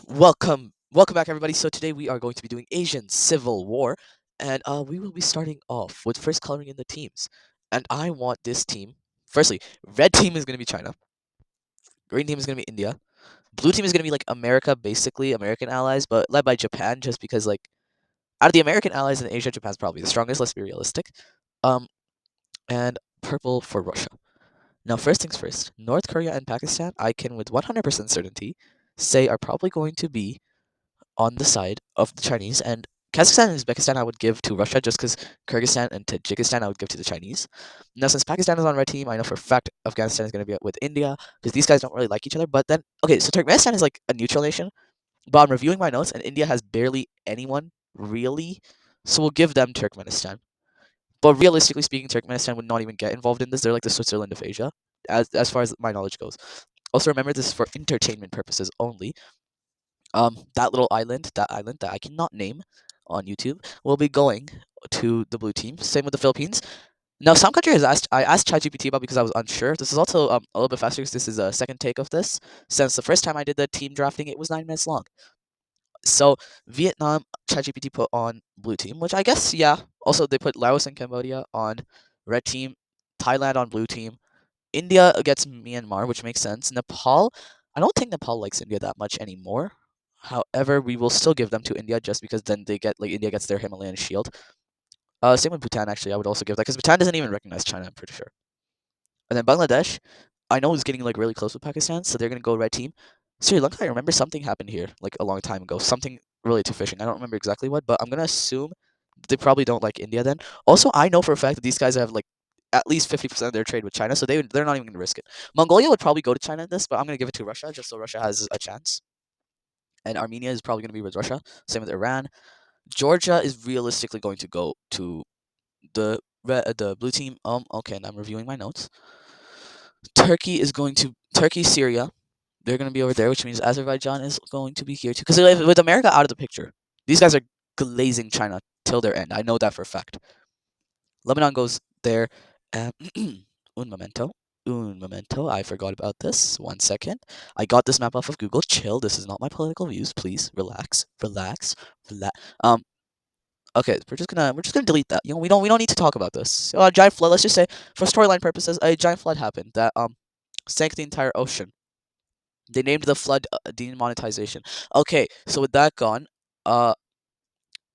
Welcome back, everybody. So today we are going to be doing Asian Civil War, and we will be starting off with first coloring in the teams. And I want this team. Firstly, red team is going to be China. Green team is going to be India. Blue team is going to be like America, basically American allies, but led by Japan, just because like out of the American allies in Asia, Japan's probably the strongest. Let's be realistic. Um, and purple for Russia. Now, first things first. North Korea and Pakistan, I can with 100% certainty say are probably going to be on the side of the Chinese, and Kazakhstan and Uzbekistan I would give to Russia just because Kyrgyzstan and Tajikistan I would give to the Chinese. Now, since Pakistan is on red team, I know for a fact Afghanistan is going to be with India because these guys don't really like each other. But then, okay, so Turkmenistan is like a neutral nation, but I'm reviewing my notes, and India has barely anyone really, so we'll give them Turkmenistan. But realistically speaking, Turkmenistan would not even get involved in this. They're like the Switzerland of Asia, as far as my knowledge goes. Also, remember this is for entertainment purposes only. That island that I cannot name on YouTube, will be going to the blue team. Same with the Philippines. Now, some country has asked. I asked ChatGPT about because I was unsure. This is also a little bit faster because this is a second take of this. Since the first time I did the team drafting, it was 9 minutes long. So Vietnam, ChatGPT put on blue team, which I guess yeah. Also, they put Laos and Cambodia on red team, Thailand on blue team. India gets Myanmar, which makes sense. Nepal, I don't think Nepal likes India that much anymore. However, we will still give them to India just because then they get like India gets their Himalayan shield. Same with Bhutan actually. I would also give that because Bhutan doesn't even recognize China. I'm pretty sure. And then Bangladesh, I know is getting like really close with Pakistan, so they're gonna go red team. Sri Lanka, I remember something happened here like a long time ago. Something related to fishing. I don't remember exactly what, but I'm gonna assume they probably don't like India then. Also, I know for a fact that these guys have like at least 50% of their trade with China, so they're not even gonna risk it. Mongolia would probably go to China in this, but I'm gonna give it to Russia just so Russia has a chance. And Armenia is probably gonna be with Russia. Same with Iran. Georgia is realistically going to go to the blue team. Okay, and I'm reviewing my notes. Turkey, Syria. They're gonna be over there, which means Azerbaijan is going to be here too. Because with America out of the picture, these guys are glazing China till their end. I know that for a fact. Lebanon goes there. Um, un momento. Un momento. I forgot about this. 1 second. I got this map off of Google. Chill. This is not my political views. Please relax. Relax. Relax. Okay, we're just gonna delete that. We don't need to talk about this. So, a giant flood. Let's just say, for storyline purposes, a giant flood happened that sank the entire ocean. They named the flood demonetization. Okay, so with that gone, uh,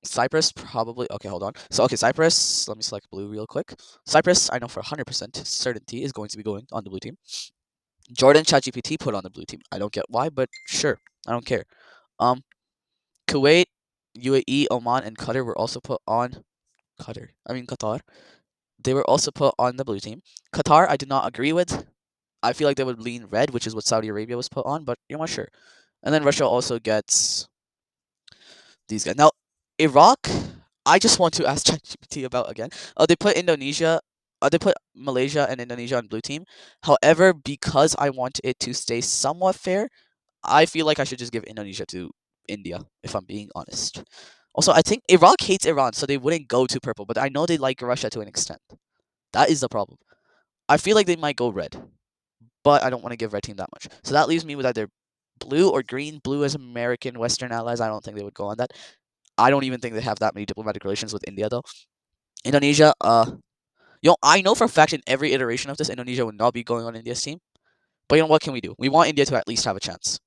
Cyprus probably. Okay, hold on. So okay, Cyprus. Let me select blue real quick. Cyprus, I know for 100% certainty is going to be going on the blue team. Jordan ChatGPT put on the blue team. I don't get why, but sure, I don't care. Um, Kuwait, UAE, Oman, and Qatar were also put on Qatar. They were also put on the blue team. Qatar, I do not agree with. I feel like they would lean red, which is what Saudi Arabia was put on, but you know what, sure. And then Russia also gets these guys. Now, Iraq, I just want to ask ChatGPT about again. They put Indonesia, they put Malaysia and Indonesia on blue team. However, because I want it to stay somewhat fair, I feel like I should just give Indonesia to India, if I'm being honest. Also, I think Iraq hates Iran, so they wouldn't go to purple, but I know they like Russia to an extent. That is the problem. I feel like they might go red, but I don't want to give red team that much. So that leaves me with either blue or green. Blue as American Western allies. I don't think they would go on that. I don't even think they have that many diplomatic relations with India though. Indonesia, I know for a fact in every iteration of this, Indonesia would not be going on India's team. But what can we do? We want India to at least have a chance.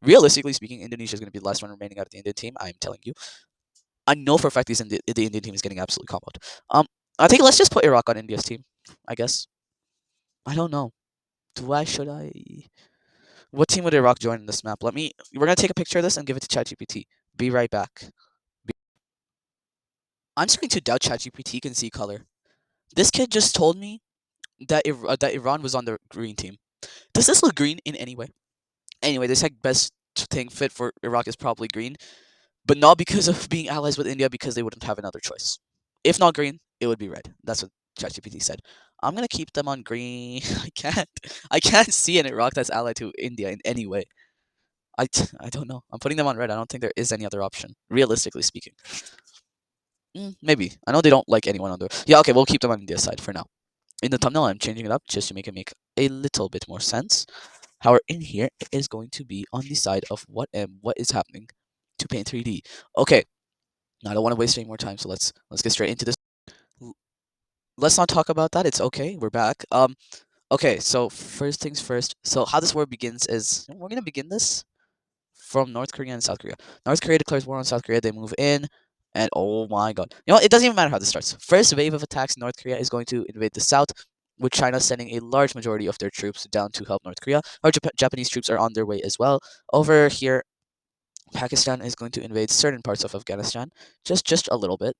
Realistically speaking, Indonesia is going to be the last one remaining out of the Indian team. I'm telling you. I know for a fact the Indian team is getting absolutely comboed. I think let's just put Iraq on India's team. I guess. I don't know. Do I? Should I? What team would Iraq join in this map? We're gonna take a picture of this and give it to ChatGPT. Be right back. I'm starting to doubt ChatGPT can see color. This kid just told me that Iran was on the green team. Does this look green in any way? Anyway, they said best thing fit for Iraq is probably green, but not because of being allies with India, because they wouldn't have another choice. If not green, it would be red. That's what ChatGPT said. I'm gonna keep them on green. I can't see an Iraq that's allied to India in any way. I don't know. I'm putting them on red. I don't think there is any other option, realistically speaking. Maybe. I know they don't like anyone on the. Yeah, okay, we'll keep them on India's side for now. In the thumbnail, I'm changing it up just to make it make a little bit more sense. However, in here it is going to be on the side of what is happening to Paint 3D. Okay, now I don't want to waste any more time, so let's get straight into this. L- Let's not talk about that. It's okay. We're back. Okay, so first things first. So how this war begins is we're gonna begin this from North Korea and South Korea. North Korea declares war on South Korea. They move in, and oh my god, you know what? It doesn't even matter how this starts. First wave of attacks, North Korea is going to invade the south, with China sending a large majority of their troops down to help North Korea. Our Japanese troops are on their way as well. Over here, Pakistan is going to invade certain parts of Afghanistan, just a little bit,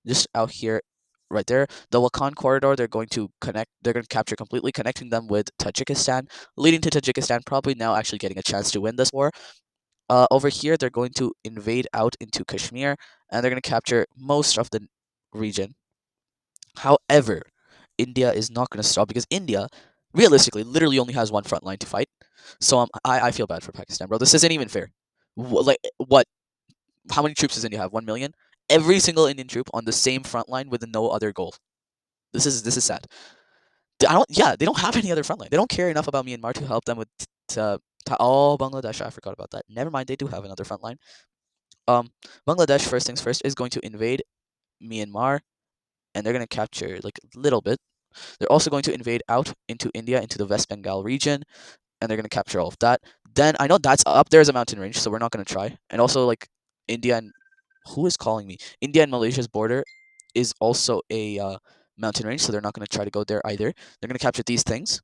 just out here, right there. The Wakhan corridor, they're going to connect. They're going to capture completely, connecting them with Tajikistan, leading to Tajikistan probably now actually getting a chance to win this war. Over here, they're going to invade out into Kashmir, and they're going to capture most of the region. However, India is not going to stop because India, realistically, literally only has one front line to fight. So I feel bad for Pakistan, bro. This isn't even fair. Like what? How many troops does India have? 1 million. Every single Indian troop on the same front line with no other goal. This is sad. I don't. Yeah, they don't have any other front line. They don't care enough about Myanmar to help them with. Oh, Bangladesh. I forgot about that. Never mind. They do have another front line. Um, Bangladesh, first things first, is going to invade Myanmar, and they're going to capture like a little bit. They're also going to invade out into India, into the West Bengal region, and they're going to capture all of that. Then I know that's up there is a mountain range, so we're not going to try. And also like India and who is calling me? India and Malaysia's border is also a mountain range, so they're not going to try to go there either. They're going to capture these things,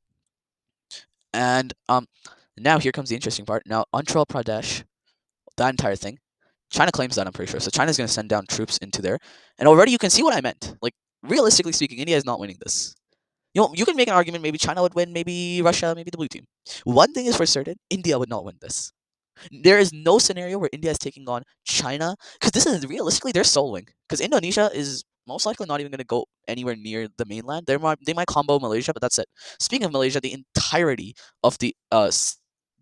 and now here comes the interesting part. Now Andhra Pradesh, that entire thing, China claims that, I'm pretty sure. So China's going to send down troops into there. And already you can see what I meant. Like, realistically speaking, India is not winning this. You know, you can make an argument maybe China would win, maybe Russia, maybe the blue team. One thing is for certain, India would not win this. There is no scenario where India is taking on China because this is realistically they're soloing. Because Indonesia is most likely not even going to go anywhere near the mainland. They might combo Malaysia, but that's it. Speaking of Malaysia, the entirety of the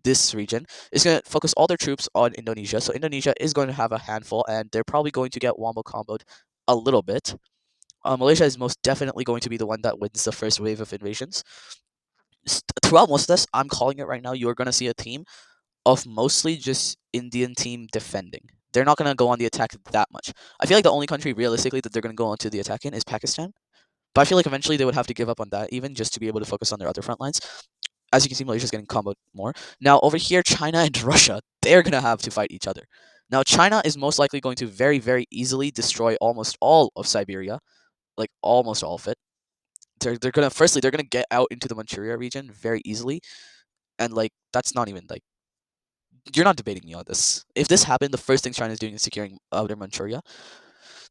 this region is going to focus all their troops on Indonesia. So Indonesia is going to have a handful, and they're probably going to get wombo comboed a little bit. Malaysia is most definitely going to be the one that wins the first wave of invasions. Throughout most of this, I'm calling it right now. You're going to see a team of mostly just Indian team defending. They're not going to go on the attack that much. I feel like the only country realistically that they're going to go onto the attack in is Pakistan. But I feel like eventually they would have to give up on that even just to be able to focus on their other front lines. As you can see, Malaysia's getting comboed more. Now over here, China and Russia, they're going to have to fight each other. Now China is most likely going to very, very easily destroy almost all of Siberia, like almost all of it. They're gonna firstly they're gonna get out into the Manchuria region very easily, and like that's not even like you're not debating me on this. If this happened, the first thing China's doing is securing outer Manchuria.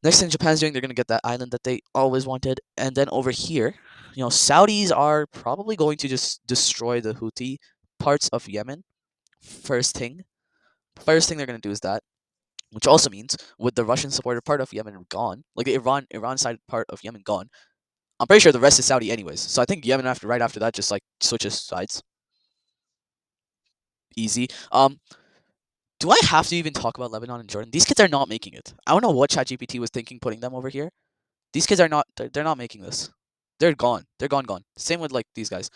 Next thing Japan's doing, they're gonna get that island that they always wanted, and then over here, you know, Saudis are probably going to just destroy the Houthi parts of Yemen. First thing, first thing they're gonna do is that, which also means with the Russian supported part of Yemen gone, like the Iran side part of Yemen gone, I'm pretty sure the rest is Saudi anyways. So I think Yemen right after that just like switches sides. Easy. Do I have to even talk about Lebanon and Jordan? These kids are not making it. I don't know what ChatGPT was thinking putting them over here. These kids are not. They're not making this. They're gone. They're gone. Gone. Same with like these guys.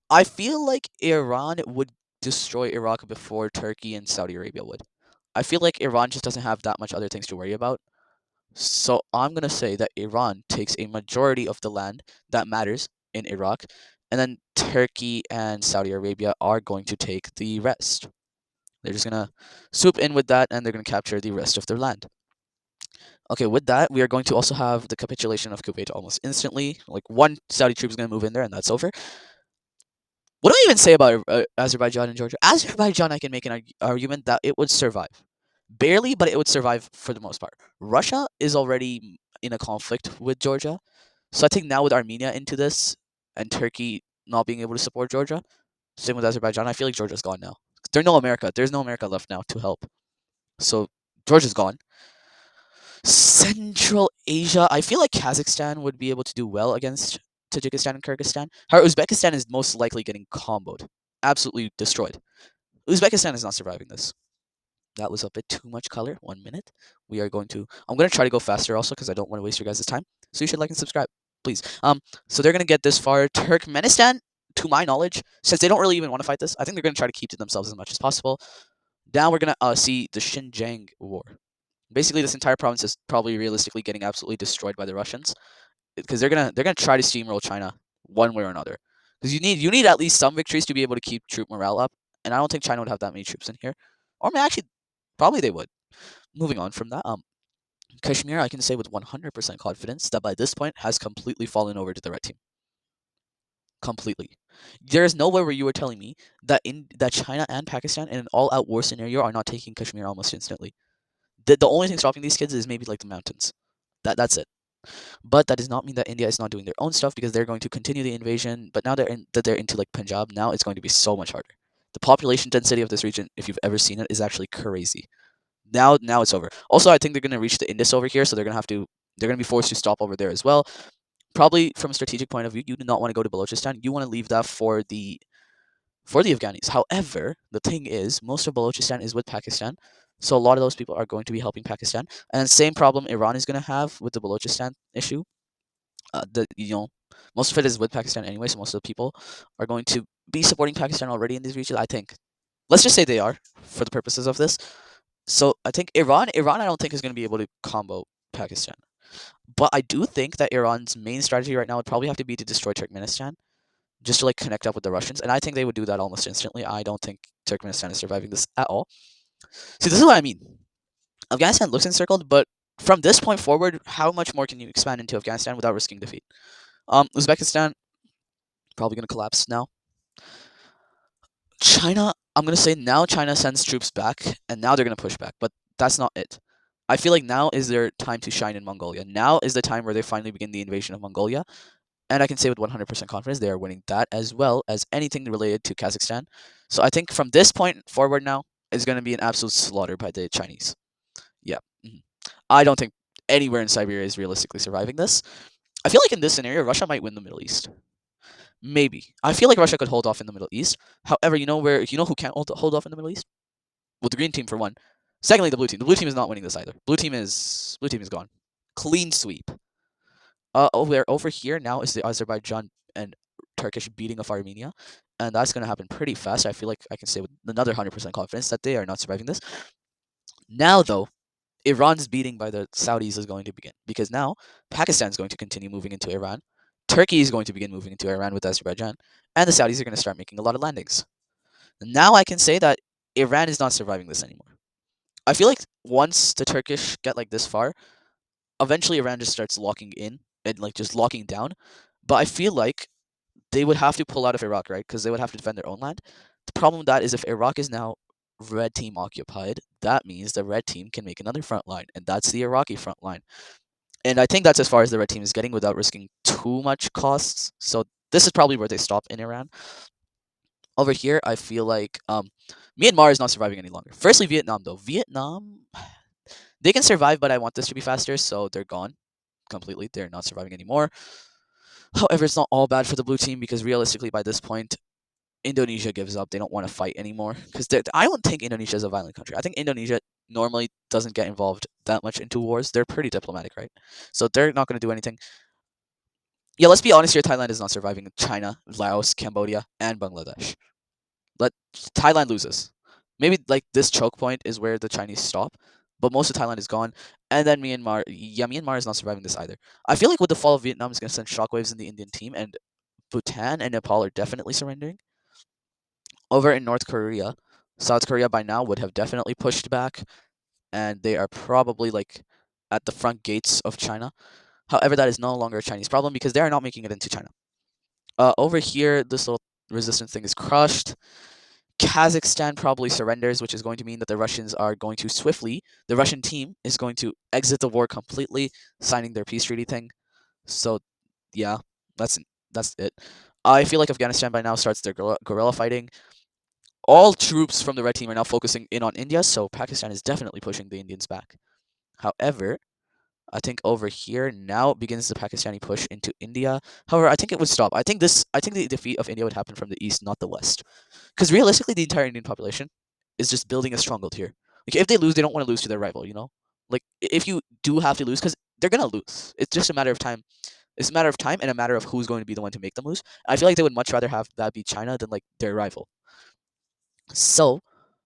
I feel like Iran would destroy Iraq before Turkey and Saudi Arabia would. I feel like Iran just doesn't have that much other things to worry about. So I'm gonna say that Iran takes a majority of the land that matters in Iraq, and then Turkey and Saudi Arabia are going to take the rest. They're just gonna swoop in with that, and they're gonna capture the rest of their land. Okay, with that, we are going to also have the capitulation of Kuwait almost instantly. Like one Saudi troop is gonna move in there, and that's over. What do I even say about Azerbaijan and Georgia? Azerbaijan, I can make an argument that it would survive, barely, but it would survive for the most part. Russia is already in a conflict with Georgia, so I think now with Armenia into this and Turkey not being able to support Georgia, same with Azerbaijan, I feel like Georgia's gone now. There's no America. There's no America left now to help. So Georgia's gone. Central Asia, I feel like Kazakhstan would be able to do well against Tajikistan and Kyrgyzstan. However, Uzbekistan is most likely getting comboed, absolutely destroyed. Uzbekistan is not surviving this. That was a bit too much color. 1 minute. We are going to. I'm going to try to go faster also because I don't want to waste your guys' time. So you should like and subscribe, please. So they're gonna get this far. Turkmenistan. to my knowledge, since they don't really even want to fight this, I think they're going to try to keep to themselves as much as possible. Now we're going to see the Xinjiang War. Basically, this entire province is probably realistically getting absolutely destroyed by the Russians because they're gonna try to steamroll China one way or another. Because you need at least some victories to be able to keep troop morale up, and I don't think China would have that many troops in here, or actually, probably they would. Moving on from that, Kashmir, I can say with 100% confidence that by this point has completely fallen over to the red team. Completely. There is nowhere where you were telling me that China and Pakistan in an all-out war scenario are not taking Kashmir almost instantly. The only thing stopping these kids is maybe like the mountains. That's it. But that does not mean that India is not doing their own stuff because they're going to continue the invasion. But now they're into like Punjab, now it's going to be so much harder. The population density of this region, if you've ever seen it, is actually crazy. Now it's over. Also, I think they're gonna reach the Indus over here, so they're gonna be forced to stop over there as well. Probably from a strategic point of view, you do not want to go to Balochistan. You want to leave that for the Afghanis. However, the thing is, most of Balochistan is with Pakistan, so a lot of those people are going to be helping Pakistan. And same problem Iran is going to have with the Balochistan issue. The most of it is with Pakistan anyway, so most of the people are going to be supporting Pakistan already in these regions. I think. Let's just say they are for the purposes of this. So I think Iran, I don't think is going to be able to combo Pakistan. But I do think that Iran's main strategy right now would probably have to be to destroy Turkmenistan just to like connect up with the Russians, and I think they would do that almost instantly. I don't think Turkmenistan is surviving this at all. See, this is what I mean. Afghanistan looks encircled, but from this point forward, how much more can you expand into Afghanistan without risking defeat? Uzbekistan probably gonna collapse now. China, I'm gonna say now China sends troops back, and now they're gonna push back, but that's not it. I feel like now is their time to shine in Mongolia. Now is the time where they finally begin the invasion of Mongolia, and I can say with 100% confidence they are winning that as well as anything related to Kazakhstan. So I think from this point forward now is going to be an absolute slaughter by the Chinese. Yeah. I don't think anywhere in Siberia is realistically surviving this. I feel like in this scenario, Russia might win the Middle East. Maybe. I feel like Russia could hold off in the Middle East. However, you know who can't hold off in the Middle East? Well, the green team for one. Secondly, the blue team. The blue team is not winning this either. Blue team is gone. Clean sweep. Over here now is the Azerbaijan and Turkish beating of Armenia, and that's gonna happen pretty fast. I feel like I can say with another 100% confidence that they are not surviving this. Now though, Iran's beating by the Saudis is going to begin because now Pakistan is going to continue moving into Iran, Turkey is going to begin moving into Iran with Azerbaijan, and the Saudis are going to start making a lot of landings. Now I can say that Iran is not surviving this anymore. I feel like once the Turkish get like this far, eventually Iran just starts locking in and like just locking down. But I feel like they would have to pull out of Iraq, right? Because they would have to defend their own land. The problem with that is if Iraq is now red team occupied, that means the red team can make another front line, and that's the Iraqi front line. And I think that's as far as the red team is getting without risking too much costs. So this is probably where they stop in Iran. Over here, I feel like Myanmar is not surviving any longer. Firstly, Vietnam though. Vietnam, they can survive, but I want this to be faster, so they're gone completely. They're not surviving anymore. However, it's not all bad for the blue team because realistically, by this point, Indonesia gives up. They don't want to fight anymore because I don't think Indonesia is a violent country. I think Indonesia normally doesn't get involved that much into wars. They're pretty diplomatic, right? So they're not going to do anything. Yeah, let's be honest here. Thailand is not surviving China, Laos, Cambodia, and Bangladesh. Let Thailand loses. Maybe like this choke point is where the Chinese stop, but most of Thailand is gone. And then Myanmar, yeah, Myanmar is not surviving this either. I feel like with the fall of Vietnam, is going to send shockwaves in the Indian team, and Bhutan and Nepal are definitely surrendering. Over in North Korea, South Korea by now would have definitely pushed back, and they are probably like at the front gates of China. However, that is no longer a Chinese problem because they are not making it into China. Over here, this little resistance thing is crushed. Kazakhstan probably surrenders, which is going to mean that the Russians are going to swiftly, the Russian team is going to exit the war completely, signing their peace treaty thing. So, yeah, that's it. I feel like Afghanistan by now starts their guerrilla fighting. All troops from the red team are now focusing in on India, so Pakistan is definitely pushing the Indians back. However, I think over here now begins the Pakistani push into India. However, I think it would stop. I think the defeat of India would happen from the east, not the west. Because realistically, the entire Indian population is just building a stronghold here. Like if they lose, they don't want to lose to their rival. Like if you do have to lose, because they're gonna lose. It's just a matter of time It's a matter of time and a matter of who's going to be the one to make them lose. I feel like they would much rather have that be China than like their rival. So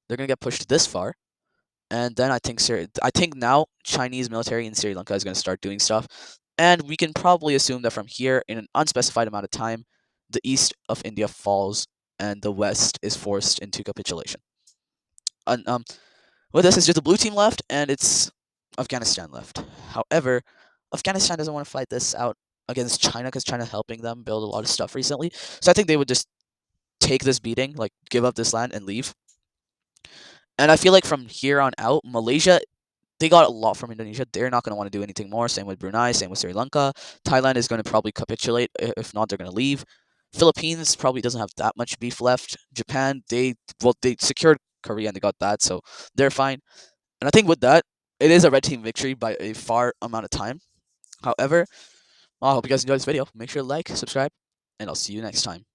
they're gonna get pushed this far, and then I think now Chinese military in Sri Lanka is gonna start doing stuff, and we can probably assume that from here, in an unspecified amount of time, the east of India falls and the west is forced into capitulation. And with this, it's just the blue team left, and it's Afghanistan left. However, Afghanistan doesn't want to fight this out against China because China helping them build a lot of stuff recently. So I think they would just take this beating, like give up this land and leave. And I feel like from here on out, Malaysia, they got a lot from Indonesia. They're not going to want to do anything more. Same with Brunei, same with Sri Lanka. Thailand is going to probably capitulate. If not, they're going to leave. Philippines probably doesn't have that much beef left. Japan, they secured Korea and they got that, so they're fine. And I think with that, it is a red team victory by a far amount of time. However, I hope you guys enjoyed this video. Make sure to like, subscribe, and I'll see you next time.